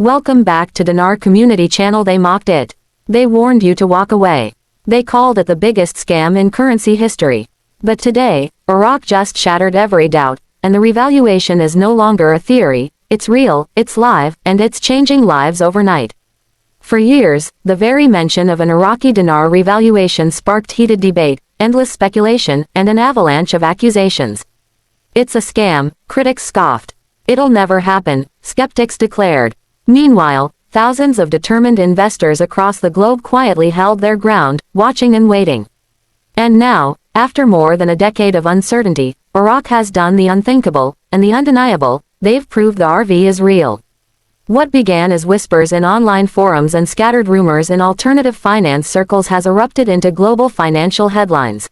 Welcome back to Dinar Community Channel. They mocked it. They warned you to walk away. They called it the biggest scam in currency history. But today, Iraq just shattered every doubt, and the revaluation is no longer a theory, it's real, it's live, and it's changing lives overnight. For years, the very mention of an Iraqi dinar revaluation sparked heated debate, endless speculation, and an avalanche of accusations. It's a scam, critics scoffed. It'll never happen, skeptics declared. Meanwhile, thousands of determined investors across the globe quietly held their ground, watching and waiting. And now, after more than a decade of uncertainty, Iraq has done the unthinkable, and the undeniable. They've proved the RV is real. What began as whispers in online forums and scattered rumors in alternative finance circles has erupted into global financial headlines.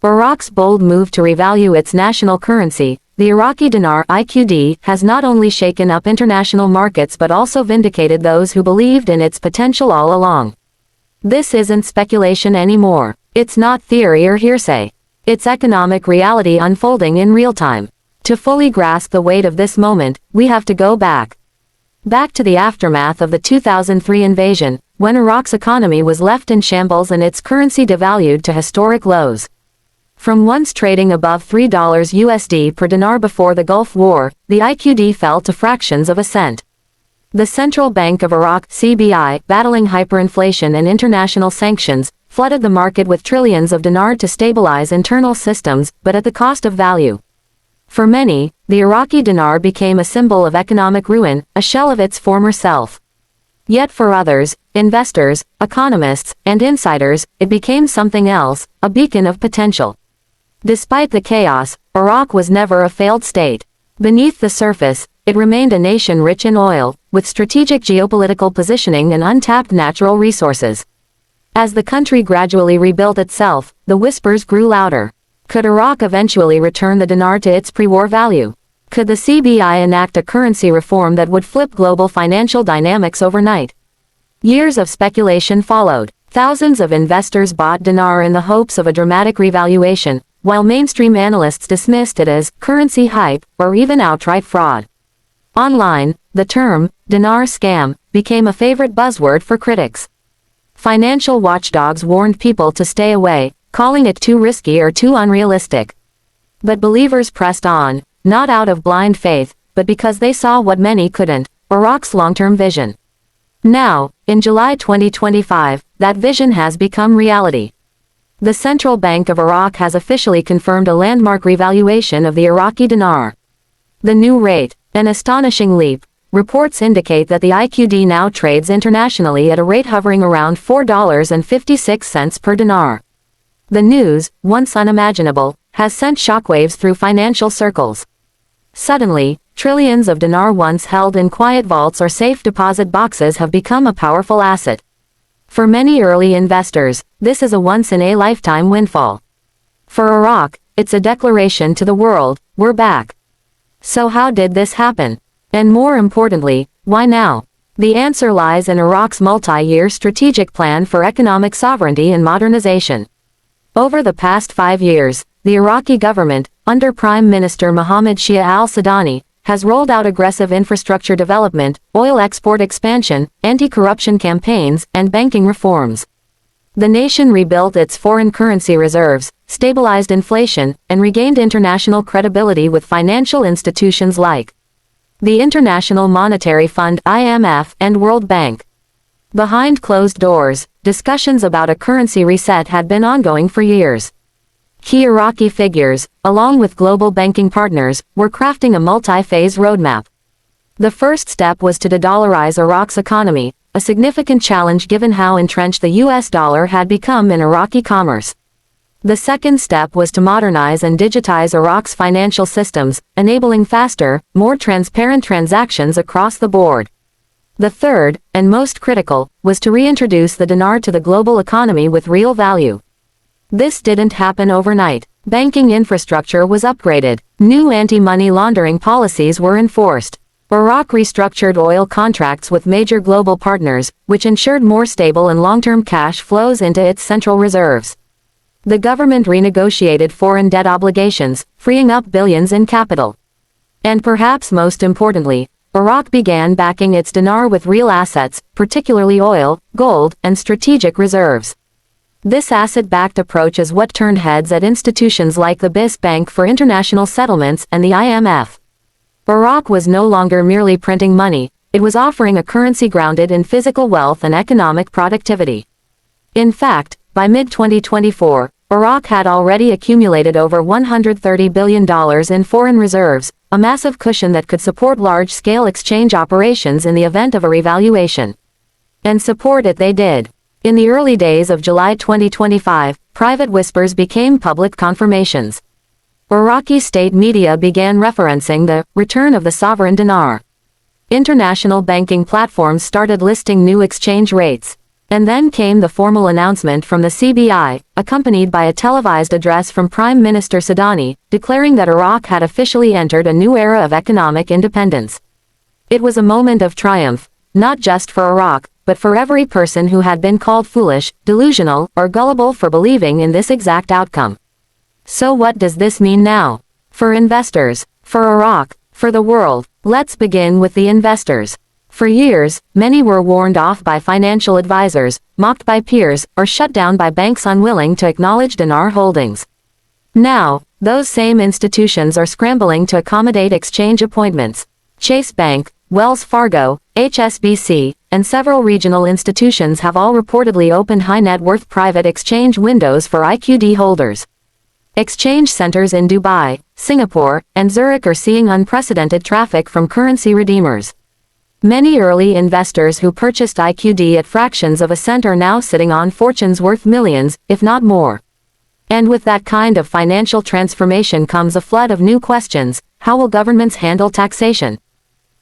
Iraq's bold move to revalue its national currency, the Iraqi Dinar (IQD), has not only shaken up international markets but also vindicated those who believed in its potential all along. This isn't speculation anymore. It's not theory or hearsay. It's economic reality unfolding in real time. To fully grasp the weight of this moment, we have to go back. Back to the aftermath of the 2003 invasion, when Iraq's economy was left in shambles and its currency devalued to historic lows. From once trading above $3 USD per dinar before the Gulf War, the IQD fell to fractions of a cent. The Central Bank of Iraq (CBI), battling hyperinflation and international sanctions, flooded the market with trillions of dinar to stabilize internal systems, but at the cost of value. For many, the Iraqi dinar became a symbol of economic ruin, a shell of its former self. Yet for others, investors, economists, and insiders, it became something else, a beacon of potential. Despite the chaos, Iraq was never a failed state. Beneath the surface, it remained a nation rich in oil, with strategic geopolitical positioning and untapped natural resources. As the country gradually rebuilt itself, the whispers grew louder. Could Iraq eventually return the dinar to its pre-war value? Could the CBI enact a currency reform that would flip global financial dynamics overnight? Years of speculation followed. Thousands of investors bought dinar in the hopes of a dramatic revaluation, while mainstream analysts dismissed it as currency hype or even outright fraud. Online, the term dinar scam became a favorite buzzword for critics. Financial watchdogs warned people to stay away, calling it too risky or too unrealistic. But believers pressed on, not out of blind faith, but because they saw what many couldn't: Iraq's long-term vision. Now, in July 2025, that vision has become reality. The Central Bank of Iraq has officially confirmed a landmark revaluation of the Iraqi dinar. The new rate, an astonishing leap. Reports indicate that the IQD now trades internationally at a rate hovering around $4.56 per dinar. The news, once unimaginable, has sent shockwaves through financial circles. Suddenly, trillions of dinar once held in quiet vaults or safe deposit boxes have become a powerful asset. For many early investors, this is a once-in-a-lifetime windfall. For Iraq, it's a declaration to the world: we're back. So how did this happen? And more importantly, why now? The answer lies in Iraq's multi-year strategic plan for economic sovereignty and modernization. Over the past 5 years, the Iraqi government, under Prime Minister Mohammed Shia al-Sudani, has rolled out aggressive infrastructure development, oil export expansion, anti-corruption campaigns, and banking reforms. The nation rebuilt its foreign currency reserves, stabilized inflation, and regained international credibility with financial institutions like the International Monetary Fund (IMF) and World Bank. Behind closed doors, discussions about a currency reset had been ongoing for years. Key Iraqi figures, along with global banking partners, were crafting a multi-phase roadmap. The first step was to de-dollarize Iraq's economy, a significant challenge given how entrenched the US dollar had become in Iraqi commerce. The second step was to modernize and digitize Iraq's financial systems, enabling faster, more transparent transactions across the board. The third, and most critical, was to reintroduce the dinar to the global economy with real value. This didn't happen overnight. Banking infrastructure was upgraded. New anti-money laundering policies were enforced. Iraq restructured oil contracts with major global partners, which ensured more stable and long-term cash flows into its central reserves. The government renegotiated foreign debt obligations, freeing up billions in capital. And perhaps most importantly, Iraq began backing its dinar with real assets, particularly oil, gold, and strategic reserves. This asset-backed approach is what turned heads at institutions like the BIS Bank for International Settlements and the IMF. Iraq was no longer merely printing money, it was offering a currency grounded in physical wealth and economic productivity. In fact, by mid-2024, Iraq had already accumulated over $130 billion in foreign reserves, a massive cushion that could support large-scale exchange operations in the event of a revaluation. And support it they did. In the early days of July 2025, private whispers became public confirmations. Iraqi state media began referencing the return of the sovereign dinar. International banking platforms started listing new exchange rates. And then came the formal announcement from the CBI, accompanied by a televised address from Prime Minister Sadani, declaring that Iraq had officially entered a new era of economic independence. It was a moment of triumph, not just for Iraq, but for every person who had been called foolish, delusional, or gullible for believing in this exact outcome. So what does this mean now? For investors, for Iraq, for the world, let's begin with the investors. For years, many were warned off by financial advisors, mocked by peers, or shut down by banks unwilling to acknowledge dinar holdings. Now, those same institutions are scrambling to accommodate exchange appointments. Chase Bank, Wells Fargo, HSBC, and several regional institutions have all reportedly opened high-net-worth private exchange windows for IQD holders. Exchange centers in Dubai, Singapore, and Zurich are seeing unprecedented traffic from currency redeemers. Many early investors who purchased IQD at fractions of a cent are now sitting on fortunes worth millions, if not more. And with that kind of financial transformation comes a flood of new questions. How will governments handle taxation?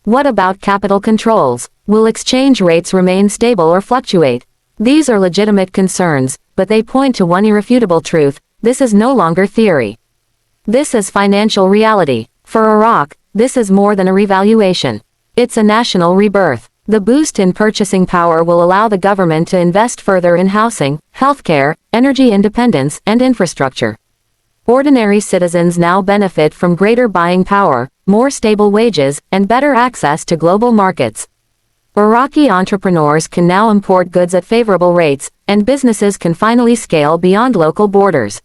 What about capital controls? Will exchange rates remain stable or fluctuate? These are legitimate concerns, but they point to one irrefutable truth: this is no longer theory. This is financial reality. For Iraq, this is more than a revaluation. It's a national rebirth. The boost in purchasing power will allow the government to invest further in housing, healthcare, energy independence, and infrastructure. Ordinary citizens now benefit from greater buying power, more stable wages, and better access to global markets. Iraqi entrepreneurs can now import goods at favorable rates, and businesses can finally scale beyond local borders.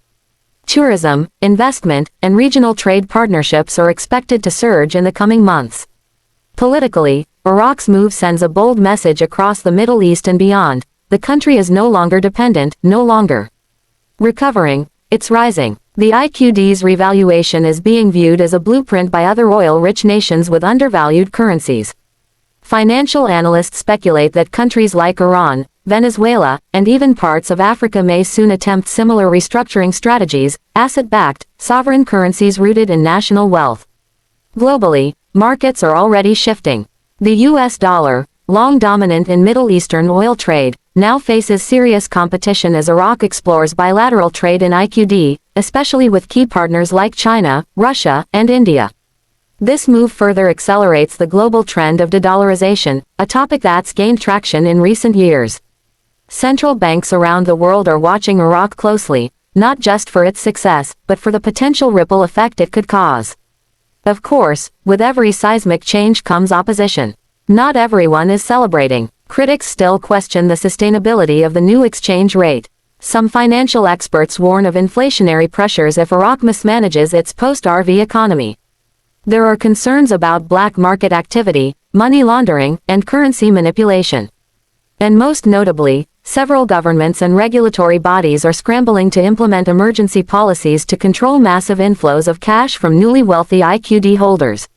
Tourism, investment, and regional trade partnerships are expected to surge in the coming months. Politically, Iraq's move sends a bold message across the Middle East and beyond. The country is no longer dependent, no longer recovering, it's rising. The IQD's revaluation is being viewed as a blueprint by other oil-rich nations with undervalued currencies. Financial analysts speculate that countries like Iran, Venezuela, and even parts of Africa may soon attempt similar restructuring strategies, asset-backed, sovereign currencies rooted in national wealth. Globally, markets are already shifting. The US dollar, long dominant in Middle Eastern oil trade, now faces serious competition as Iraq explores bilateral trade in IQD, especially with key partners like China, Russia, and India. This move further accelerates the global trend of de-dollarization, a topic that's gained traction in recent years. Central banks around the world are watching Iraq closely, not just for its success, but for the potential ripple effect it could cause. Of course, with every seismic change comes opposition. Not everyone is celebrating. Critics still question the sustainability of the new exchange rate. Some financial experts warn of inflationary pressures if Iraq mismanages its post-RV economy. There are concerns about black market activity, money laundering, and currency manipulation. And most notably, several governments and regulatory bodies are scrambling to implement emergency policies to control massive inflows of cash from newly wealthy IQD holders.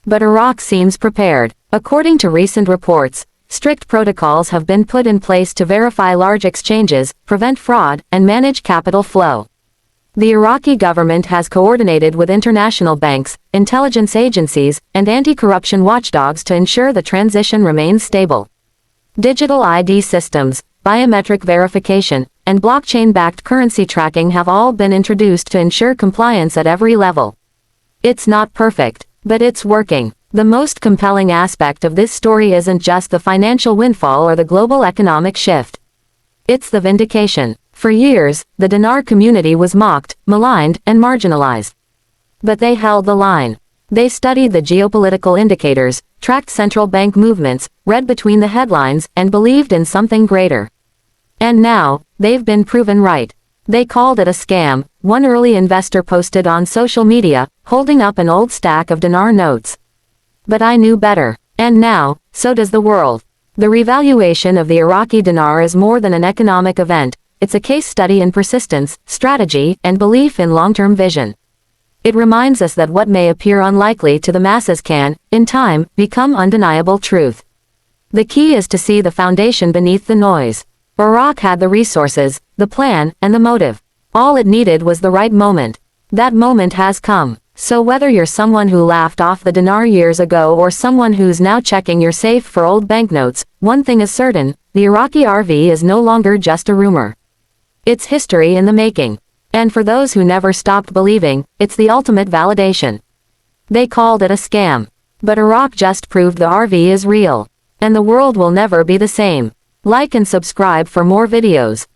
But Iraq seems prepared. According to recent reports, strict protocols have been put in place to verify large exchanges, prevent fraud, and manage capital flow. The Iraqi government has coordinated with international banks, intelligence agencies, and anti-corruption watchdogs to ensure the transition remains stable. Digital ID systems, biometric verification, and blockchain-backed currency tracking have all been introduced to ensure compliance at every level. It's not perfect, but it's working. The most compelling aspect of this story isn't just the financial windfall or the global economic shift. It's the vindication. For years, the dinar community was mocked, maligned, and marginalized. But they held the line. They studied the geopolitical indicators, tracked central bank movements, read between the headlines, and believed in something greater. And now, they've been proven right. They called it a scam, one early investor posted on social media, holding up an old stack of dinar notes. But I knew better. And now, so does the world. The revaluation of the Iraqi dinar is more than an economic event, it's a case study in persistence, strategy, and belief in long-term vision. It reminds us that what may appear unlikely to the masses can, in time, become undeniable truth. The key is to see the foundation beneath the noise. Iraq had the resources, the plan, and the motive. All it needed was the right moment. That moment has come. So whether you're someone who laughed off the dinar years ago or someone who's now checking your safe for old banknotes, one thing is certain, the Iraqi RV is no longer just a rumor. It's history in the making. And for those who never stopped believing, it's the ultimate validation. They called it a scam. But Iraq just proved the RV is real. And the world will never be the same. Like and subscribe for more videos.